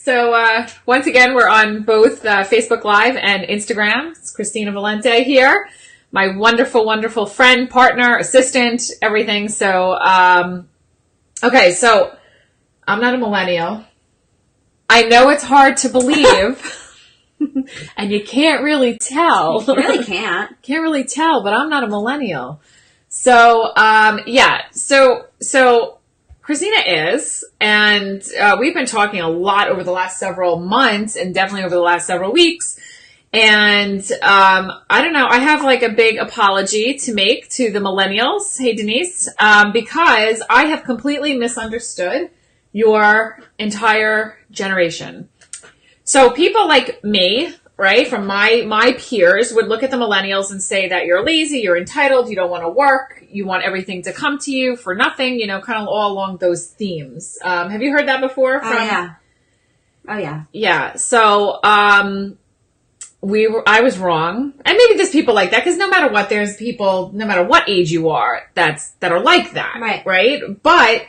So once again, we're on both Facebook Live and Instagram. It's Christina Valente here. My wonderful, wonderful friend, partner, assistant, everything. So, okay, so I'm not a millennial. I know it's hard to believe. And you can't really tell. You really can't. Can't really tell, but I'm not a millennial. So, So Christina is, and we've been talking a lot over the last several months and definitely over the last several weeks. And I don't know, I have like a big apology to make to the millennials. Hey, Denise, because I have completely misunderstood your entire generation. So people like me, right, from my peers would look at the millennials and say that you're lazy, you're entitled, you don't want to work, you want everything to come to you for nothing, you know, kind of all along those themes. Have you heard that before? Oh, yeah. Yeah. So, I was wrong. And maybe there's people like that, because no matter what, there's people, no matter what age you are, that are like that. Right? But,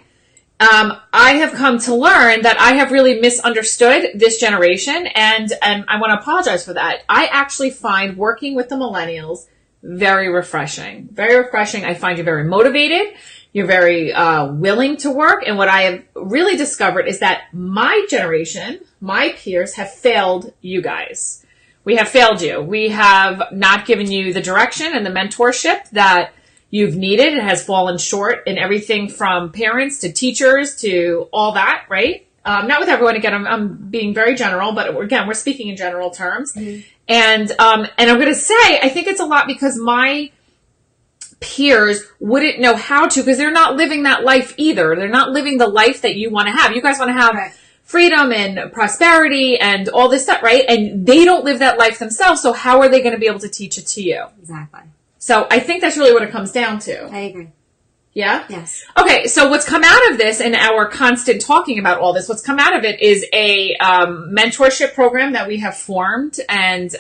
I have come to learn that I have really misunderstood this generation, and I want to apologize for that. I actually find working with the millennials very refreshing. Very refreshing. I find you very motivated. You're very willing to work. And what I have really discovered is that my generation, my peers, have failed you guys. We have failed you. We have not given you the direction and the mentorship that you've needed. It has fallen short in everything from parents to teachers to all that, right? Not with everyone. Again, I'm being very general, but again, we're speaking in general terms. Mm-hmm. And I'm going to say, I think it's a lot because my peers wouldn't know how to, because they're not living that life either. They're not living the life that you want to have. You guys want to have freedom and prosperity and all this stuff, right? And they don't live that life themselves. So how are they going to be able to teach it to you? Exactly. So I think that's really what it comes down to. I agree. Yeah? Yes. Okay, so what's come out of this and our constant talking about all this, what's come out of it is a mentorship program that we have formed and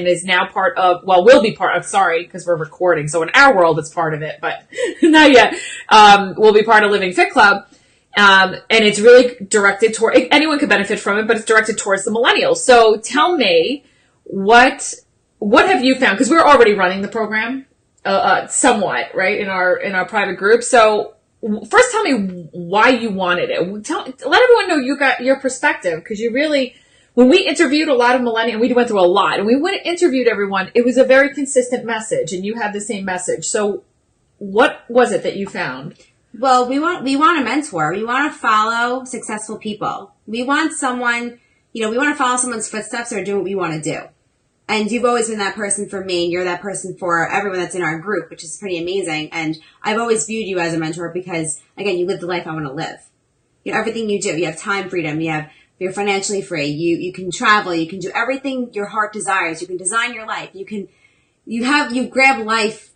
is now part of, well, will be part of, sorry, because we're recording. So in our world, it's part of it, but not yet. Will be part of LivingFit.Club. And it's really directed toward, anyone could benefit from it, but it's directed towards the millennials. So tell me, what have you found? Because we're already running the program, somewhat, right, in our private group. So first tell me why you wanted it. Let everyone know you got your perspective, because you really, when we interviewed a lot of millennials, we went through a lot, and we interviewed everyone, it was a very consistent message, and you had the same message. So what was it that you found? Well, we want a mentor. We want to follow successful people. We want someone, we want to follow someone's footsteps or do what we want to do. And you've always been that person for me, and you're that person for everyone that's in our group, which is pretty amazing. And I've always viewed you as a mentor because, again, you live the life I want to live. Everything you do, you have time freedom, you're financially free, you can travel, you can do everything your heart desires, you can design your life, you grab life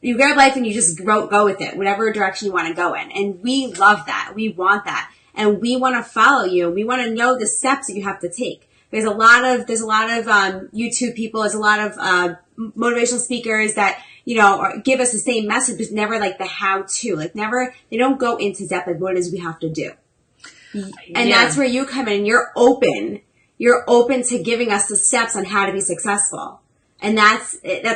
and you just go with it, whatever direction you want to go in. And we love that. We want that. And we want to follow you. We want to know the steps that you have to take. There's a lot of YouTube people, there's a lot of motivational speakers that, give us the same message, but never like the how to. They don't go into depth like what it is we have to do. And that's where you come in. You're open to giving us the steps on how to be successful. And that's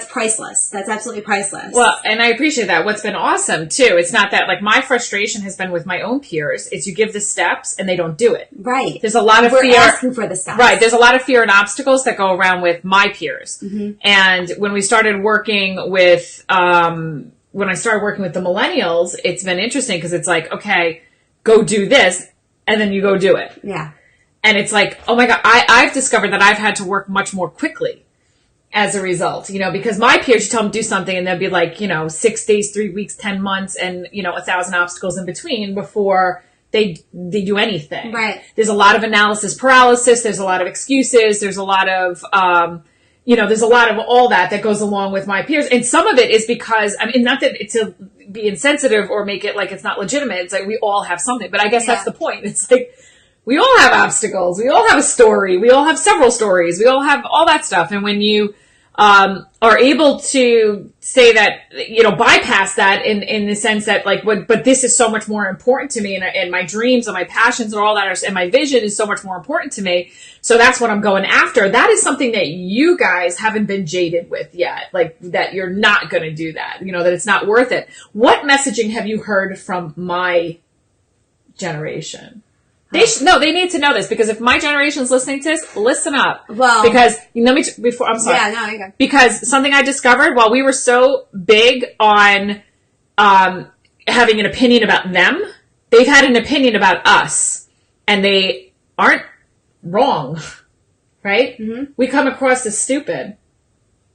priceless. That's absolutely priceless. Well, and I appreciate that. What's been awesome too, it's not that, like, my frustration has been with my own peers, is you give the steps and they don't do it. Right. There's a lot of fear. We're asking for the steps. Right. There's a lot of fear and obstacles that go around with my peers. Mm-hmm. And when we started working with, when I started working with the millennials, it's been interesting because it's like, okay, go do this, and then you go do it. Yeah. And it's like, oh my God, I've discovered that I've had to work much more quickly as a result, because my peers, you tell them to do something and they'll be like, 6 days, 3 weeks, 10 months, and, 1,000 obstacles in between before they do anything. Right. There's a lot of analysis paralysis. There's a lot of excuses. There's a lot of, there's a lot of all that goes along with my peers. And some of it is because, not that it's to be insensitive or make it like it's not legitimate. It's like we all have something, but I guess that's the point. It's like, we all have obstacles. We all have a story. We all have several stories. We all have all that stuff. And when you are able to say that, bypass that in the sense that but this is so much more important to me, and my dreams and my passions and all that, and my vision is so much more important to me. So that's what I'm going after. That is something that you guys haven't been jaded with yet. That you're not going to do that, that it's not worth it. What messaging have you heard from my generation? They need to know this, because if my generation's listening to this, listen up. Well, because I'm sorry. Yeah, no, you go. Because something I discovered while we were so big on having an opinion about them, they've had an opinion about us, and they aren't wrong, right? Mm-hmm. We come across as stupid.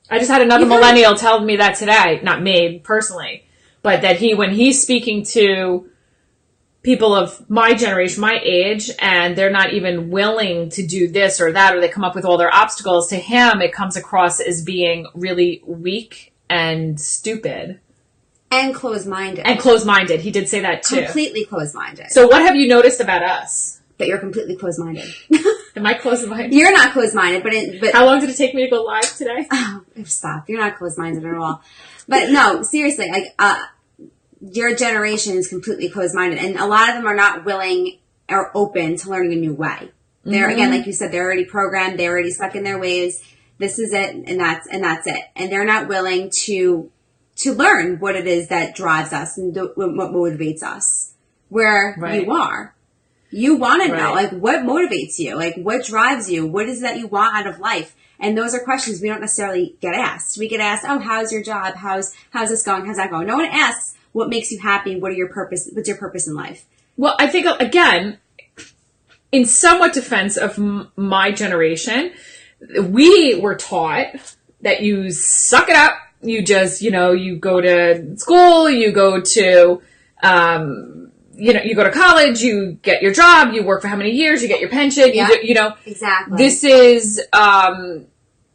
I just had another millennial tell me that today, not me personally, but that when he's speaking to people of my generation, my age, and they're not even willing to do this or that, or they come up with all their obstacles, to him it comes across as being really weak and stupid. And closed-minded. He did say that too. Completely closed-minded. So what have you noticed about us? That you're completely closed-minded. Am I closed-minded? You're not closed-minded, but how long did it take me to go live today? Oh, stop. You're not closed-minded at all. But no, seriously, your generation is completely closed-minded, and a lot of them are not willing or open to learning a new way. They're, again, like you said, they're already programmed, they're already stuck in their ways. This is it, and that's it. And they're not willing to learn what it is that drives us and what motivates us. Where you are. You want to know, what motivates you? What drives you? What is it that you want out of life? And those are questions we don't necessarily get asked. We get asked, oh, how's your job? How's this going? How's that going? No one asks, what makes you happy? What's your purpose in life? Well, I think, again, in somewhat defense of my generation, we were taught that you suck it up. You just, you go to school, you go to, you go to college, you get your job, you work for how many years, you get your pension, Exactly. This is,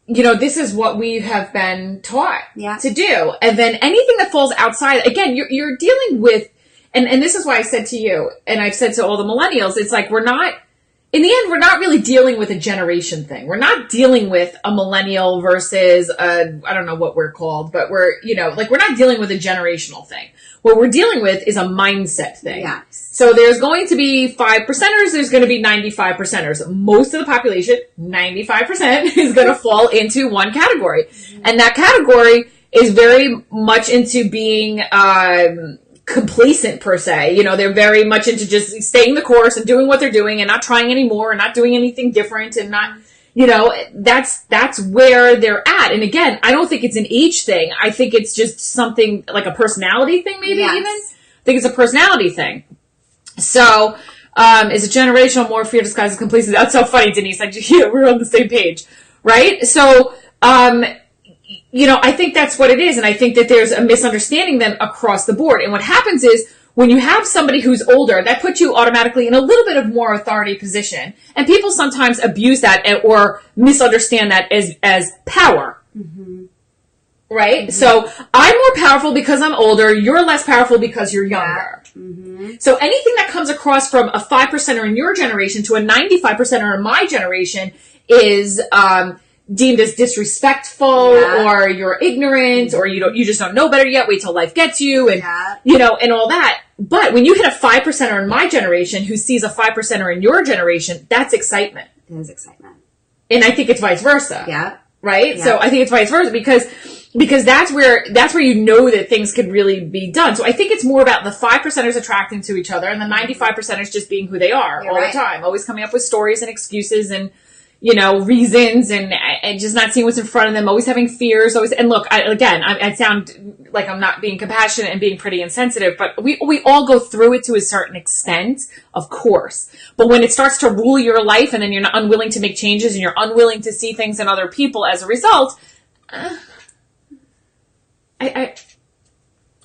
this is what we have been taught to do. And then anything that falls outside, again, you're dealing with, and this is why I said to you, and I've said to all the millennials, it's like, in the end, we're not really dealing with a generation thing. We're not dealing with a millennial versus I don't know what we're called, but we're not dealing with a generational thing. What we're dealing with is a mindset thing. Yes. So there's going to be 5%ers, there's going to be 95%ers. Most of the population, 95%, is going to fall into one category. Mm-hmm. And that category is very much into being complacent, per se. They're very much into just staying the course and doing what they're doing and not trying anymore and not doing anything different and not... that's where they're at. And again, I don't think it's an age thing. I think it's just something like a personality thing, maybe even. I think it's a personality thing. So, is it generational, more fear disguised as complacency? That's so funny, Denise. We're on the same page, right? So, I think that's what it is. And I think that there's a misunderstanding then across the board. And what happens is, when you have somebody who's older, that puts you automatically in a little bit of more authority position. And people sometimes abuse that or misunderstand that as power. Mm-hmm. Right? Mm-hmm. So I'm more powerful because I'm older. You're less powerful because you're younger. Mm-hmm. So anything that comes across from a 5%er in your generation to a 95%er in my generation is deemed as disrespectful or you're ignorant or you just don't know better yet. Wait till life gets you and and all that. But when you hit a 5%er in my generation who sees a 5%er in your generation, that's excitement. It is excitement. And I think it's vice versa. Yeah. Right? Yeah. So I think it's vice versa because that's where that things could really be done. So I think it's more about the 5%ers attracting to each other and the 95%ers just being who they are all the time, always coming up with stories and excuses and reasons and just not seeing what's in front of them, always having fears, and look, I sound like I'm not being compassionate and being pretty insensitive, but we all go through it to a certain extent, of course. But when it starts to rule your life and then you're not unwilling to make changes and you're unwilling to see things in other people as a result, I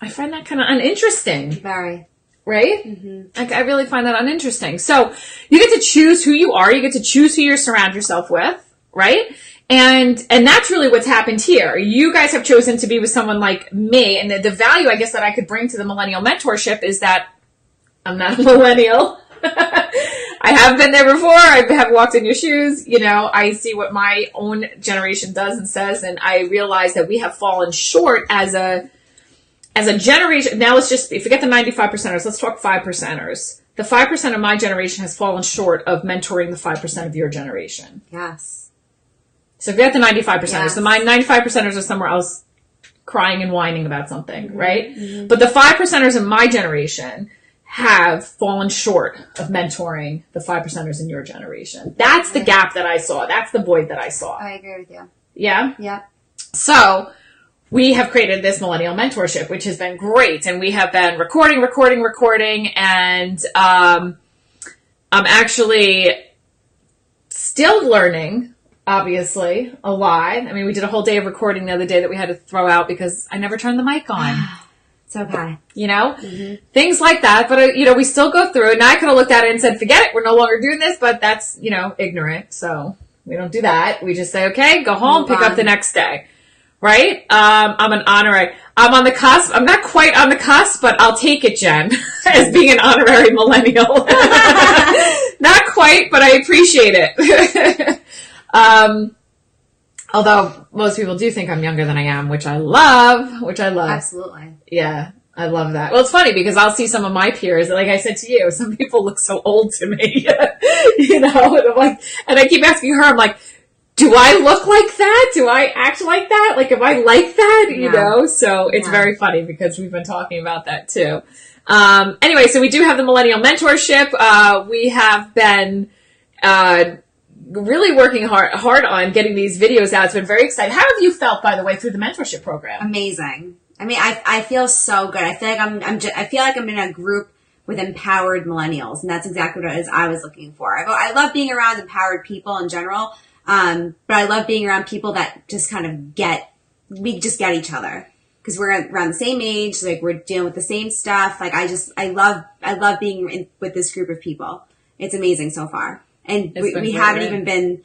find that kind of uninteresting. Very. Right? Mm-hmm. I really find that uninteresting. So you get to choose who you are. You get to choose who you surround yourself with. Right? And that's really what's happened here. You guys have chosen to be with someone like me. And the value, I guess, that I could bring to the millennial mentorship is that I'm not a millennial. I have been there before. I have walked in your shoes. You know, I see what my own generation does and says, and I realize that we have fallen short as a generation. Now let's just forget the 95%ers. Let's talk 5%ers. The 5% of my generation has fallen short of mentoring the 5% of your generation. Yes. So forget the 95%ers. Yes. So my 95%ers are somewhere else crying and whining about something, right? Mm-hmm. But the 5%ers in my generation have fallen short of mentoring the 5%ers in your generation. That's the gap that I saw. That's the void that I saw. I agree with you. Yeah? Yeah. So we have created this millennial mentorship, which has been great. And we have been recording. And I'm actually still learning, obviously, a lot. I mean, we did a whole day of recording the other day that we had to throw out because I never turned the mic on. It's okay. You know, things like that. But, you know, we still go through it. And I could have looked at it and said, forget it. We're no longer doing this. But that's, you know, ignorant. So we don't do that. We just say, okay, go home, pick up the next day. Right? I'm an honorary. I'm on the cusp. I'm not quite on the cusp, but I'll take it, Jen, as being an honorary millennial. Not quite, but I appreciate it. Although most people do think I'm younger than I am, which I love. Absolutely. Yeah, I love that. Well, it's funny because I'll see some of my peers, like I said to you, some people look so old to me, you know, and I'm like, and I keep asking her, I'm like, do I look like that? Do I act like that? Like, am I like that? You know? So it's very funny because we've been talking about that too. Anyway, so we do have the Millennial Mentorship. We have been, really working hard on getting these videos out. It's been very exciting. How have you felt, by the way, through the mentorship program? Amazing. I mean, I feel so good. I feel like I feel like I'm in a group with empowered millennials, and that's exactly what it is I was looking for. I love being around empowered people in general, but I love being around people that just kind of we just get each other because we're around the same age, like we're dealing with the same stuff. Like I love being with this group of people. It's amazing so far. And we haven't even been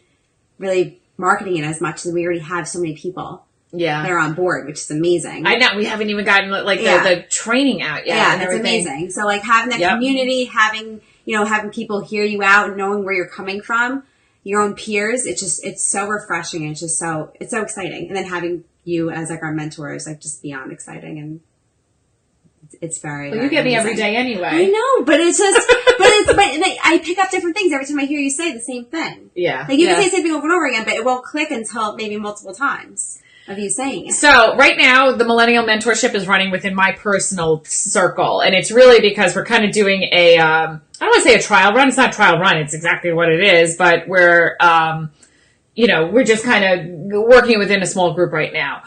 really marketing it as much as we already have so many people that are on board, which is amazing. I know. We haven't even gotten the training out yet. Yeah, it's amazing. So like having that community, having people hear you out and knowing where you're coming from, your own peers, it's so refreshing and it's so exciting. And then having you as like our mentor is like just beyond exciting, and it's very. Well, you get me every day anyway. I know, but it's just, but I pick up different things every time I hear you say the same thing. Yeah. Like you can say the same thing over and over again, but it won't click until maybe multiple times of you saying it. So right now, the Millennial Mentorship is running within my personal circle, and it's really because we're kind of doing I don't want to say a trial run. It's not a trial run. It's exactly what it is, but we're, we're just kind of working within a small group right now.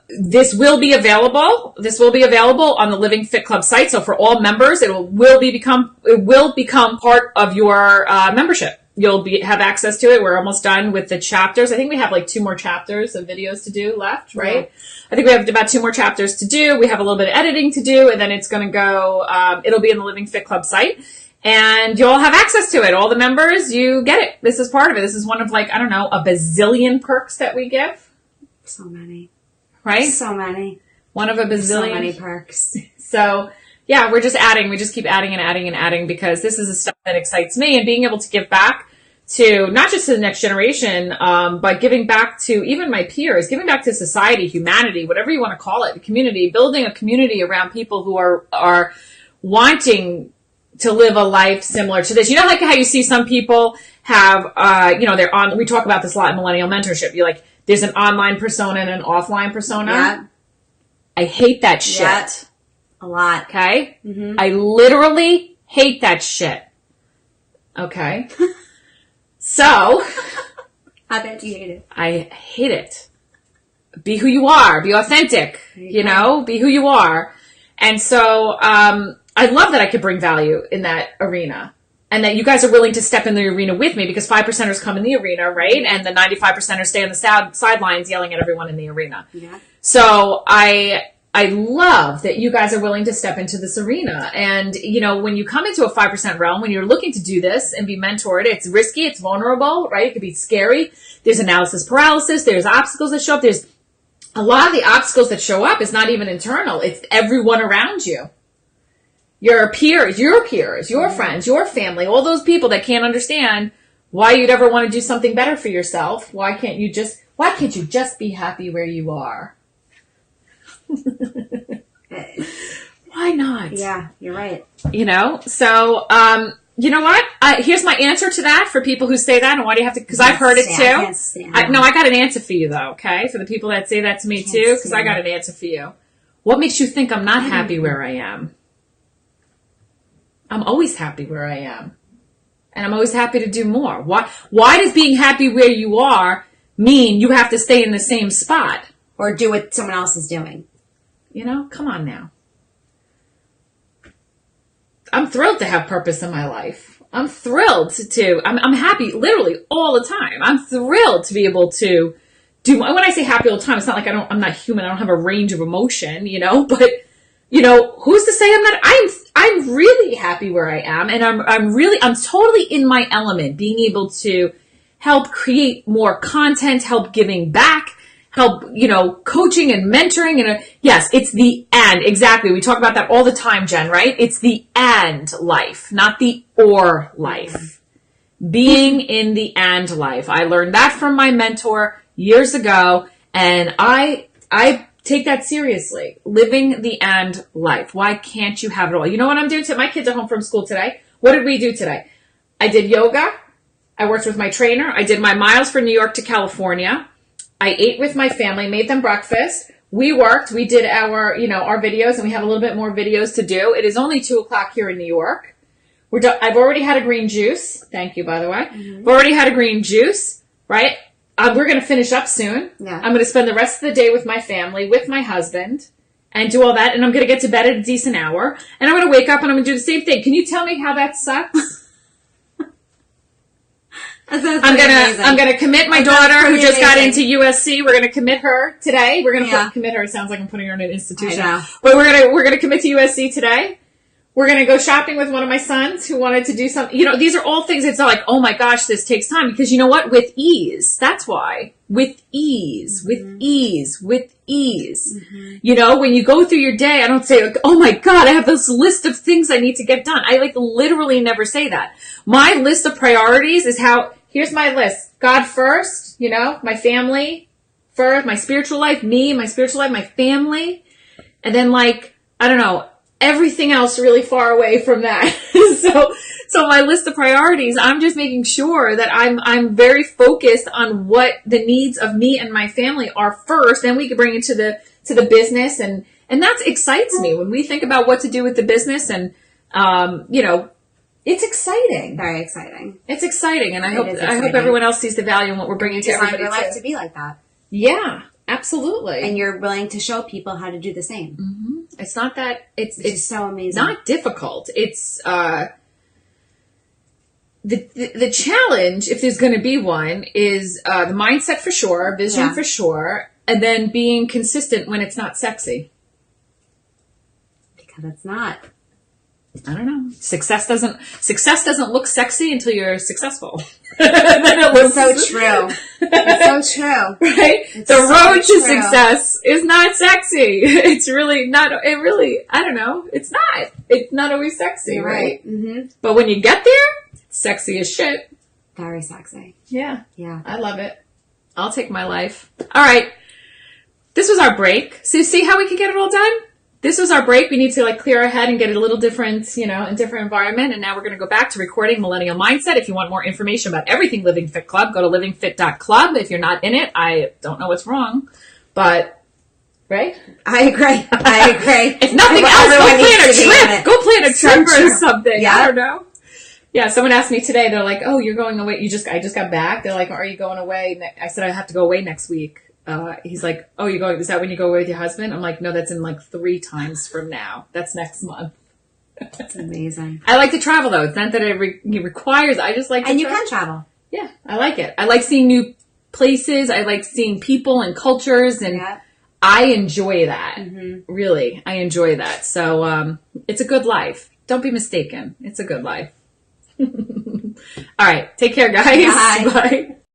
This will be available. This will be available on the LivingFit.Club site. So for all members, it will become part of your membership. You'll have access to it. We're almost done with the chapters. I think we have like 2 more chapters of videos to do left, right? Yeah. I think we have about 2 more chapters to do. We have a little bit of editing to do, and then it's going to go, it'll be in the LivingFit.Club site. And you'll have access to it. All the members, you get it. This is part of it. This is one of like, I don't know, a bazillion perks that we give. So many. Right? So many. One of a bazillion. So many perks. So, yeah, we're just adding. We just keep adding and adding and adding because this is the stuff that excites me, and being able to give back to not just to the next generation, but giving back to even my peers, giving back to society, humanity, whatever you want to call it, community, building a community around people who are wanting to live a life similar to this. You know, like how you see some people have, they're on, we talk about this a lot in Millennial Mentorship. You're like, there's an online persona and an offline persona. Yeah. I hate that shit. Yeah. A lot. Okay? Mm-hmm. I literally hate that shit. Okay? So. I bet you hate it. I hate it. Be who you are. Be authentic. You know? Be who you are. And so, I love that I could bring value in that arena. And that you guys are willing to step in the arena with me because 5%ers come in the arena, right? And the 95%ers stay on the sidelines yelling at everyone in the arena. Yeah. So I love that you guys are willing to step into this arena. And, when you come into a 5% realm, when you're looking to do this and be mentored, it's risky, it's vulnerable, right? It could be scary. There's analysis paralysis. There's obstacles that show up. There's a lot of the obstacles that show up is not even internal. It's everyone around you. your peers, your friends, your family, all those people that can't understand why you'd ever want to do something better for yourself. Why can't you just be happy where you are? Why not? Yeah, you're right. So, you know what? Here's my answer to that for people who say that. And why do you have to? Because I've heard it too. I got an answer for you though. Okay, for the people that say that to me too, because I got an answer for you. What makes you think I'm not happy where I am? I'm always happy where I am, and I'm always happy to do more. Why does being happy where you are mean you have to stay in the same spot or do what someone else is doing? Come on now. I'm thrilled to have purpose in my life. I'm thrilled I'm happy literally all the time. I'm thrilled to be able to do, when I say happy all the time, it's not like I'm not human. I don't have a range of emotion, but who's to say I'm not, I'm really happy where I am. And I'm totally in my element, being able to help create more content, help giving back, help, coaching and mentoring. And yes, it's the and. Exactly. We talk about that all the time, Jen, right? It's the and life, not the or life. Being in the and life. I learned that from my mentor years ago, and I take that seriously. Living the and life. Why can't you have it all? You know what I'm doing today? My kids are home from school today. What did we do today? I did yoga. I worked with my trainer. I did my miles from New York to California. I ate with my family, made them breakfast. We worked. We did our videos, and we have a little bit more videos to do. It is only 2:00 here in New York. We're done. I've already had a green juice. Thank you, by the way. Mm-hmm. I've already had a green juice, right? We're going to finish up soon. Yeah. I'm going to spend the rest of the day with my family, with my husband, and do all that. And I'm going to get to bed at a decent hour. And I'm going to wake up and I'm going to do the same thing. Can you tell me how that sucks? I'm gonna commit my daughter who just got into USC. We're gonna commit her today. We're gonna commit her. It sounds like I'm putting her in an institution. I know. But we're gonna commit to USC today. We're gonna go shopping with one of my sons who wanted to do something. These are all things. It's not like, oh my gosh, this takes time, because you know what? With ease. That's why. With ease. Mm-hmm. With ease. With ease. Mm-hmm. When you go through your day, I don't say, like, oh my God, I have this list of things I need to get done. I literally never say that. My list of priorities is here's my list. God first, my family first, my spiritual life, my spiritual life, my family. And then I don't know, everything else really far away from that. So my list of priorities, I'm just making sure that I'm very focused on what the needs of me and my family are first. Then we can bring it to the business. And that excites me when we think about what to do with the business. And, it's exciting. Very exciting. It's exciting, and I hope everyone else sees the value in what we're bringing to everybody. Your life to be like that. Yeah, absolutely. And you're willing to show people how to do the same. Mm-hmm. It's not that it's so amazing. Not difficult. It's the challenge, if there's going to be one, is the mindset for sure, vision for sure, and then being consistent when it's not sexy. Because it's not. I don't know. Success doesn't look sexy until you're successful. Then it looks so true. It's so true. Right? It's the road to success is not sexy. It's really not. It really, I don't know. It's not. It's not always sexy, right? Mm-hmm. But when you get there, it's sexy as shit. Very sexy. Yeah. Yeah. I love it. I'll take my life. All right. This was our break. So see how we can get it all done? This was our break. We need to clear our head and get it a little different, in a different environment. And now we're going to go back to recording Millennial Mindset. If you want more information about everything Living Fit Club, go to LivingFit.Club. If you're not in it, I don't know what's wrong, but right? I agree. If nothing else, go plan a trip or something. Yeah. I don't know. Yeah. Someone asked me today, they're like, oh, you're going away. I just got back. They're like, are you going away? I said, I have to go away next week. He's like, oh, is that when you go away with your husband? I'm like, no, that's in 3 times from now. That's next month. That's amazing. I like to travel though. It's not that it requires, I just like to And you can travel. Yeah, I like it. I like seeing new places. I like seeing people and cultures, and I enjoy that. Mm-hmm. Really, I enjoy that. So, it's a good life. Don't be mistaken. It's a good life. All right. Take care, guys. Bye. Bye.